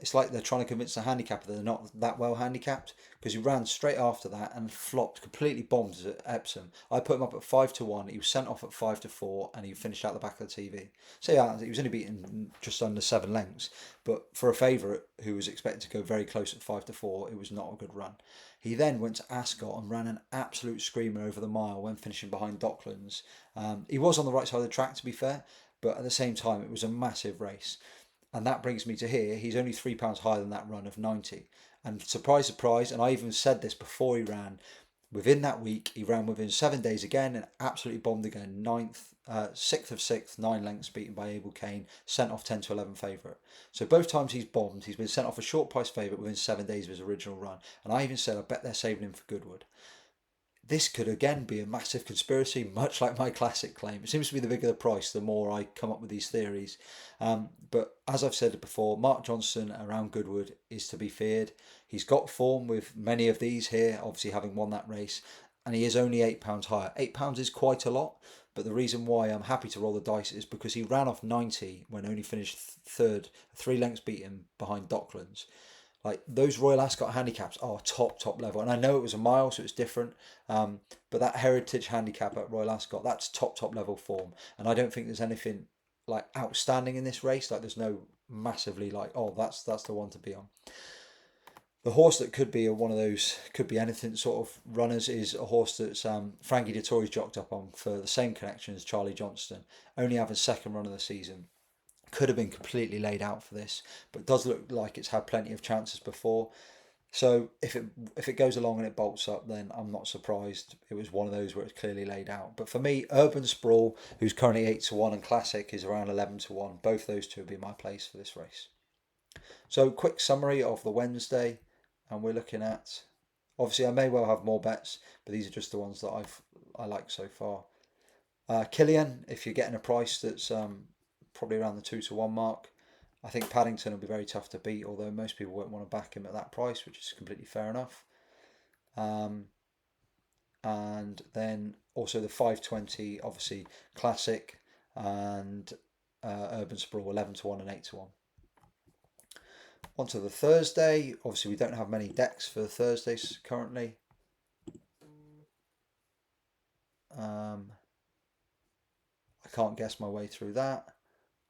It's like they're trying to convince the handicapper that they're not that well handicapped, because he ran straight after that and flopped, completely bombed at Epsom. I put him up at 5-1. He was sent off at 5-4, and he finished out the back of the TV. So yeah, he was only beaten just under 7 lengths, but for a favourite who was expected to go very close at 5-4, it was not a good run. He then went to Ascot and ran an absolute screamer over the mile when finishing behind Docklands. He was on the right side of the track, to be fair, but at the same time it was a massive race. And that brings me to here. He's only £3 higher than that run of 90. And surprise, surprise, and I even said this before he ran, within that week, he ran within 7 days again and absolutely bombed again. 6th of 6th, 9 lengths beaten by Abel Kane, sent off 10-11 favourite. So both times he's bombed, he's been sent off a short price favourite within 7 days of his original run. And I even said, I bet they're saving him for Goodwood. This could again be a massive conspiracy, much like my Classic claim. It seems to be the bigger the price, the more I come up with these theories. But as I've said before, Mark Johnson around Goodwood is to be feared. He's got form with many of these here, obviously having won that race, and he is only £8 higher. £8 is quite a lot, but the reason why I'm happy to roll the dice is because he ran off 90 when only finished third, 3 lengths beaten behind Docklands. Like, those Royal Ascot handicaps are top level, and I know it was a mile, so it's different. But that Heritage handicap at Royal Ascot, that's top level form, and I don't think there's anything like outstanding in this race. Like, there's no massively like, oh, that's the one to be on. The horse that could be one of those, could be anything sort of runners, is a horse that's Frankie Dettori's jocked up on for the same connection as Charlie Johnston, only having second run of the season. Could have been completely laid out for this, but does look like it's had plenty of chances before. So if it goes along and it bolts up, then I'm not surprised. It was one of those where it's clearly laid out. But for me, Urban Sprawl, who's currently 8-1, and Classic is around 11-1. Both those two would be my place for this race. So quick summary of the Wednesday, and we're looking at, obviously I may well have more bets, but these are just the ones that I like so far. Killian, if you're getting a price that's probably around the 2-1 mark. I think Paddington will be very tough to beat, although most people won't want to back him at that price, which is completely fair enough. And then also the 520, obviously Classic, and Urban Sprawl 11-1 and 8-1. On to the Thursday. Obviously we don't have many decks for the Thursdays currently. I can't guess my way through that.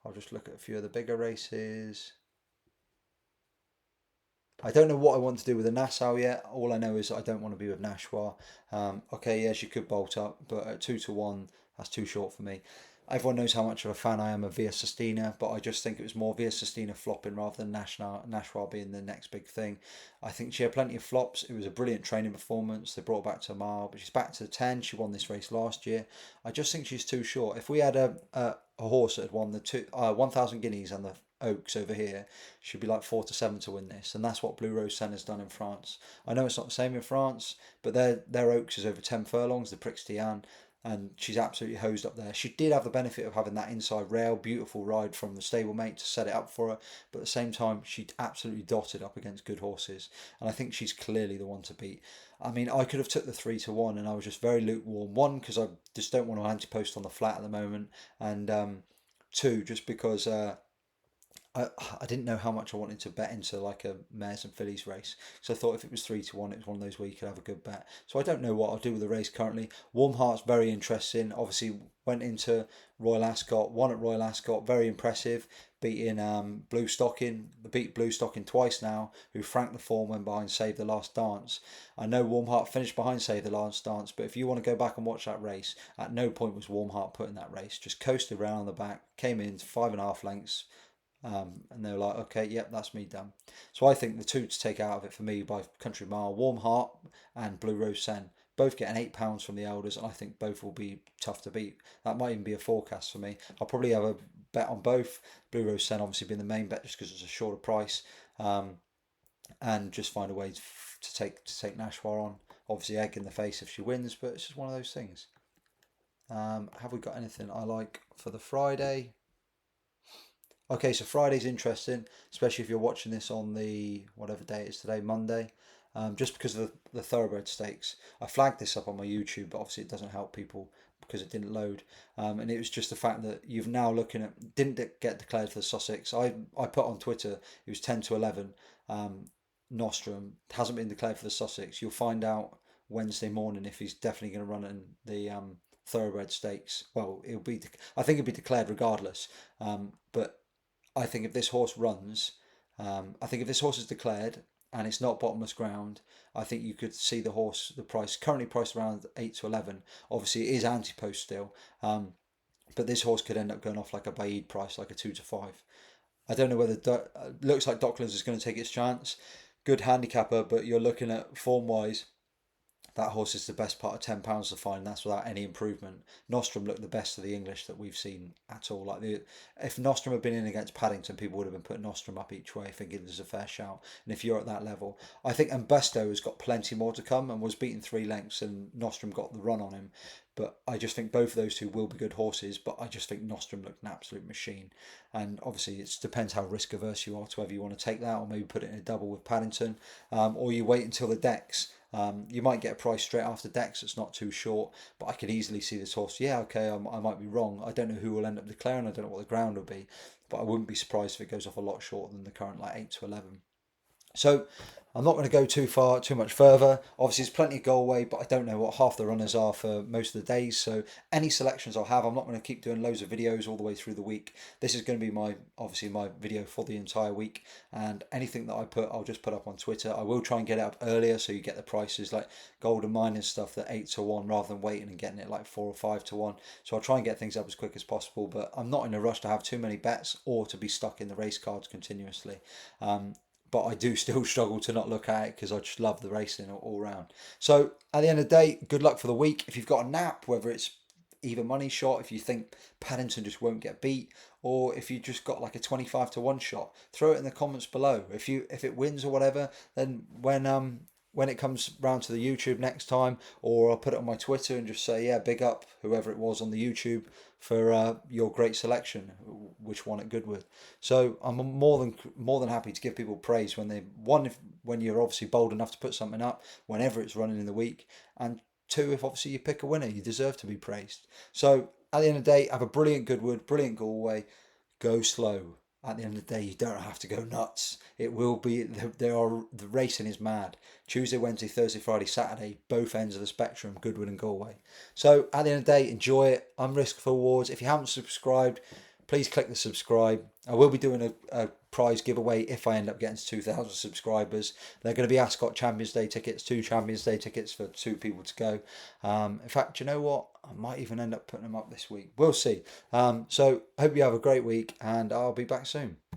I'll just look at a few of the bigger races. I don't know what I want to do with the Nassau yet. All I know is I don't want to be with Nashwa. Okay, yes, you could bolt up, but at 2-1, that's too short for me. Everyone knows how much of a fan I am of Via Sistina, but I just think it was more Via Sistina flopping rather than Nashwa being the next big thing. I think she had plenty of flops. It was a brilliant training performance. They brought her back to a mile, but she's back to the 10. She won this race last year. I just think she's too short. If we had a horse that had won the 1,000 guineas and the Oaks over here, she'd be like 4-7 to win this, and that's what Blue Rose Senna's done in France. I know it's not the same in France, but their Oaks is over 10 furlongs, the Prix d'Anne. and she's absolutely hosed up there. She did have the benefit of having that inside rail, beautiful ride from the stablemate to set it up for her, but at the same time, she absolutely dotted up against good horses, and I think she's clearly the one to beat. I mean, I could have took the 3-1, and I was just very lukewarm. One, because I just don't want to anti-post on the flat at the moment, and two, just because I didn't know how much I wanted to bet into like a mares and fillies race. So I thought if it was 3-1, it was one of those where you could have a good bet. So I don't know what I'll do with the race currently. Warm Heart's very interesting. Obviously went into Royal Ascot, won at Royal Ascot, very impressive. Beating Blue Stocking, beat Blue Stocking twice now, who franked the form when behind Save the Last Dance. I know Warm Heart finished behind Save the Last Dance, but if you want to go back and watch that race, at no point was Warm Heart put in that race. Just coasted around on the back, came in 5.5 lengths, and they were like, okay, yep, that's me done. So I think the two to take out of it for me by country mile, Warm Heart and Blue Rose Sen, both getting £8 from the elders, and I think both will be tough to beat. That might even be a forecast for me. I'll probably have a bet on both. Blue Rose Sen obviously being the main bet just because it's a shorter price, and just find a way to take Nashwa on. Obviously, egg in the face if she wins, but it's just one of those things. Have we got anything I like for the Friday? Okay, so Friday's interesting, especially if you're watching this on the whatever day it is today, Monday, just because of the thoroughbred stakes. I flagged this up on my YouTube, but obviously it doesn't help people because it didn't load. And it was just the fact that you've now looking at didn't get declared for the Sussex. I put on Twitter it was 10-11. Nostrum hasn't been declared for the Sussex. You'll find out Wednesday morning if he's definitely going to run in the thoroughbred stakes. Well, I think it'll be declared regardless. But I think if this horse runs, I think if this horse is declared and it's not bottomless ground, I think you could see the price currently priced around 8-11. Obviously, it is anti-post still, but this horse could end up going off like a Baid price, like a 2-5. I don't know whether looks like Docklands is going to take its chance. Good handicapper, but you're looking at form wise, that horse is the best part of £10 to find. That's without any improvement. Nostrum looked the best of the English that we've seen at all. If Nostrum had been in against Paddington, people would have been putting Nostrum up each way, thinking there's a fair shout. And if you're at that level, I think Umbesto has got plenty more to come and was beaten 3 lengths, and Nostrum got the run on him. But I just think both of those two will be good horses. But I just think Nostrum looked an absolute machine. And obviously, it depends how risk averse you are to whether you want to take that or maybe put it in a double with Paddington, or you wait until the decks. You might get a price straight after decks that's not too short, but I could easily see this horse. Yeah, okay, I might be wrong. I don't know who will end up declaring. I don't know what the ground will be, but I wouldn't be surprised if it goes off a lot shorter than the current like 8-11. So I'm not going to go too much further. Obviously, there's plenty of Galway, but I don't know what half the runners are for most of the days. So any selections I'll have, I'm not going to keep doing loads of videos all the way through the week. This is going to be my video for the entire week, and anything that I put, I'll just put up on Twitter. I will try and get it up earlier so you get the prices like Golden Miners stuff that 8-1 rather than waiting and getting it like 4 or 5-1. So I'll try and get things up as quick as possible, but I'm not in a rush to have too many bets or to be stuck in the race cards continuously. But I do still struggle to not look at it because I just love the racing all round. So at the end of the day, good luck for the week. If you've got a nap, whether it's even money shot, if you think Paddington just won't get beat, or if you just got like a 25-1 shot, throw it in the comments below. If it wins or whatever, then when it comes round to the YouTube next time, or I'll put it on my Twitter and just say, yeah, big up whoever it was on the YouTube for your great selection, which won at Goodwood. So I'm more than happy to give people praise when you're obviously bold enough to put something up whenever it's running in the week, and two, if obviously you pick a winner, you deserve to be praised. So at the end of the day, have a brilliant Goodwood, brilliant Galway. Go slow. At the end of the day, you don't have to go nuts. It will be the racing is mad. Tuesday, Wednesday, Thursday, Friday, Saturday, both ends of the spectrum, Goodwood and Galway. So at the end of the day, enjoy it. I'm Risk for Awards. If you haven't subscribed, please click the subscribe. I will be doing a prize giveaway if I end up getting to 2,000 subscribers. They're going to be Ascot Champions Day tickets, 2 Champions Day tickets for 2 people to go. In fact, you know what? I might even end up putting them up this week. We'll see. So hope you have a great week, and I'll be back soon.